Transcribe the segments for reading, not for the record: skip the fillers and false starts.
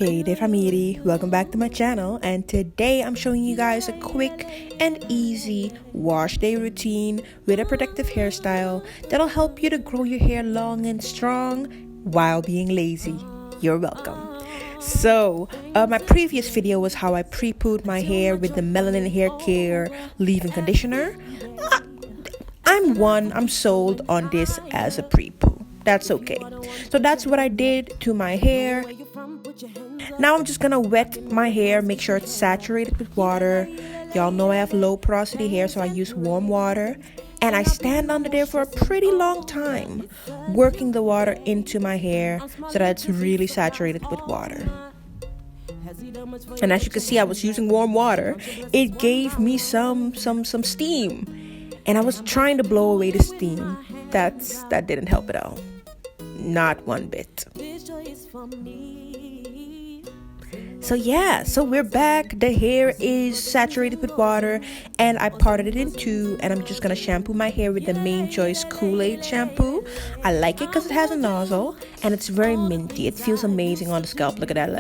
Hey there Famiri, welcome back to my channel, and today I'm showing you guys a quick and easy wash day routine with a protective hairstyle that'll help you to grow your hair long and strong while being lazy. You're welcome. So, my previous video was how I pre-pooed my hair with the Melanin Haircare leave-in conditioner. I'm sold on this as a pre-poo. That's okay. So that's what I did to my hair. Now I'm just gonna wet my hair, make sure it's saturated with water. Y'all know I have low porosity hair, so I use warm water. And I stand under there for a pretty long time, working the water into my hair so that it's really saturated with water. And as you can see, I was using warm water. It gave me some steam. And I was trying to blow away the steam. That didn't help at all. Not one bit. So yeah, so we're back. The hair is saturated with water and I parted it in two, and I'm just gonna shampoo my hair with the Main Choice Kool-Aid shampoo. I like it because it has a nozzle and it's very minty. It feels amazing on the scalp. Look at that.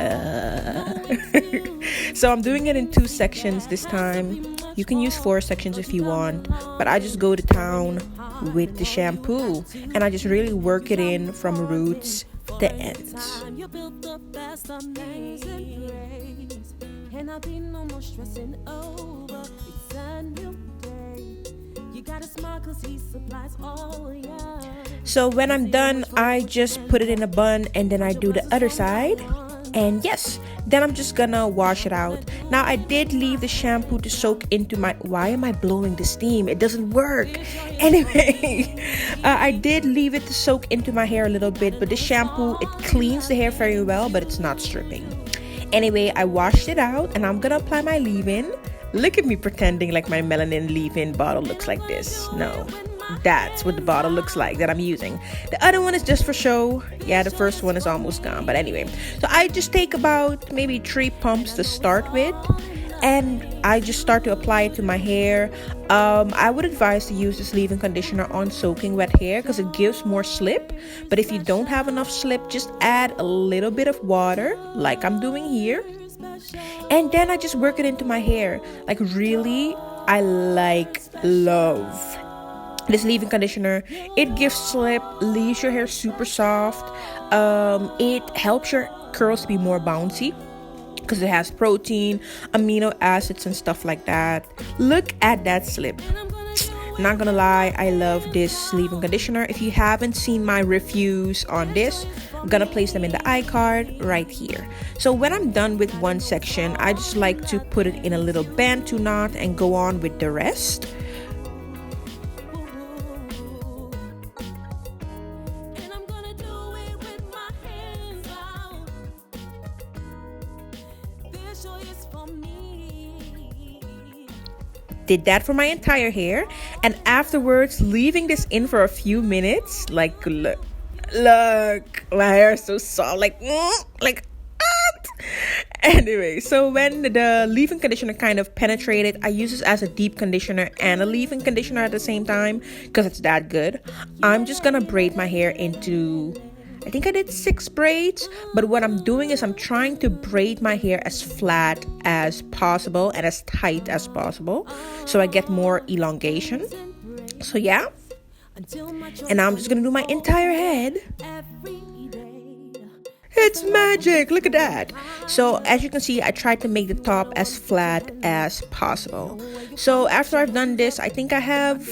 So I'm doing it in two sections this time. You can use 4 sections if you want, but I just go to town with the shampoo and I just really work it in from roots to ends. So when I'm done, I just put it in a bun and then I do the other side. And yes, then I'm just gonna wash it out. Now I did leave the shampoo to soak into my... Why am I blowing the steam? It doesn't work. Anyway, I did leave it to soak into my hair a little bit, but the shampoo, it cleans the hair very well, but it's not stripping. Anyway, I washed it out and I'm gonna apply my leave-in. Look at me pretending like my Melanin leave-in bottle looks like this. No, that's what the bottle looks like that I'm using. The other one is just for show. Yeah, the first one is almost gone, but anyway. So I just take about maybe 3 pumps to start with, and I just start to apply it to my hair. I would advise to use this leave-in conditioner on soaking wet hair because it gives more slip. But if you don't have enough slip, just add a little bit of water like I'm doing here. And then I just work it into my hair. Like really, I love this leave-in conditioner. It gives slip, leaves your hair super soft. It helps your curls to be more bouncy because it has protein, amino acids and stuff like that. Look at that slip. Not gonna lie, I love this leave-in conditioner. If you haven't seen my reviews on this, I'm gonna place them in the iCard right here. So when I'm done with one section, I just like to put it in a little bantu knot and go on with the rest. Did that for my entire hair, and afterwards leaving this in for a few minutes. Like look, my hair is so soft, anyway. So when the leave-in conditioner kind of penetrated, I use this as a deep conditioner and a leave-in conditioner at the same time because it's that good. I'm just gonna braid my hair into, I think I did 6 braids, but what I'm doing is I'm trying to braid my hair as flat as possible and as tight as possible so I get more elongation. So yeah, and now I'm just gonna do my entire head. It's magic, look at that. So as you can see, I tried to make the top as flat as possible. So after I've done this, I think I have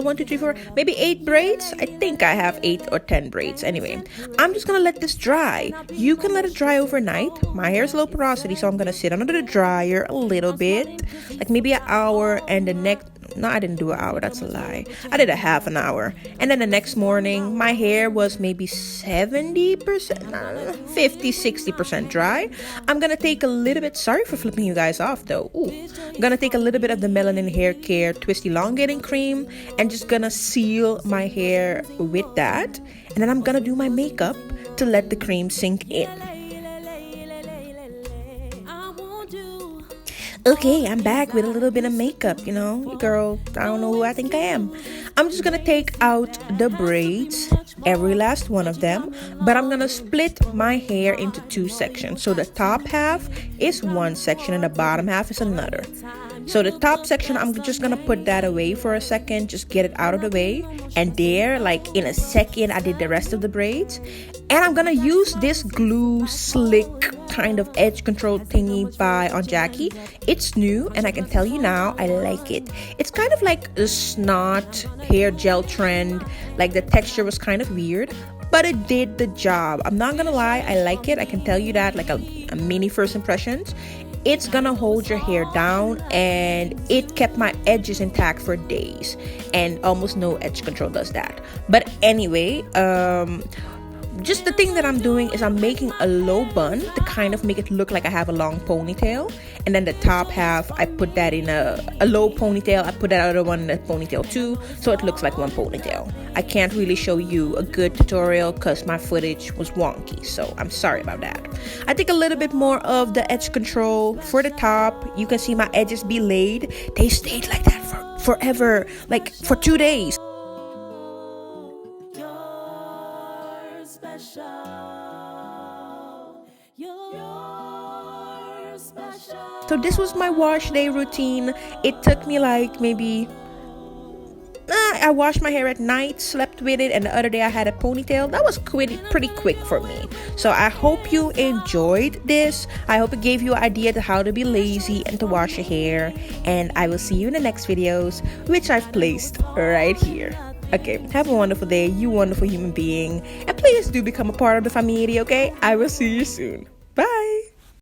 1 2 3 4 maybe 8 braids. I think I have 8 or 10 braids. Anyway, I'm just gonna let this dry. You can let it dry overnight. My hair is low porosity, so I'm gonna sit under the dryer a little bit, like maybe an hour, and the next... No, I didn't do an hour, that's a lie. I did a half an hour. And then the next morning, my hair was maybe 70%, 50-60% dry. I'm gonna take a little bit, sorry for flipping you guys off though. I'm gonna take a little bit of the Melanin Haircare Twist Elongating Cream and just gonna seal my hair with that. And then I'm gonna do my makeup to let the cream sink in. Okay, I'm back with a little bit of makeup, you know, girl, I don't know who I think I am. I'm just gonna take out the braids every last one of them, but I'm gonna split my hair into two sections. So the top half is one section and the bottom half is another. So the top section, I'm just gonna put that away for a second, just get it out of the way. And there, like in a second, I did the rest of the braids. And I'm gonna use this glue slick kind of edge control thingy by on Jackie. It's new and I can tell you now, I like it. It's kind of like a snot hair gel trend. Like the texture was kind of weird, but it did the job. I'm not gonna lie, I like it. I can tell you that, like a mini first impressions. It's gonna hold your hair down and it kept my edges intact for days, and almost no edge control does that. But anyway, just the thing that I'm doing is I'm making a low bun to kind of make it look like I have a long ponytail, and then the top half I put that in a low ponytail. I put that other one in a ponytail too, so it looks like one ponytail. I can't really show you a good tutorial because my footage was wonky, so I'm sorry about that. I think a little bit more of the edge control for the top. You can see my edges be laid. They stayed like that for forever, like for 2 days. So this was my wash day routine. It took me like maybe I washed my hair at night, slept with it, and the other day I had a ponytail. That was pretty quick for me. So I hope you enjoyed this. I hope it gave you an idea to how to be lazy and to wash your hair. And I will see you in the next videos, which I've placed right here. Okay, have a wonderful day, you wonderful human being. And please do become a part of the Famiri, okay? I will see you soon. Bye!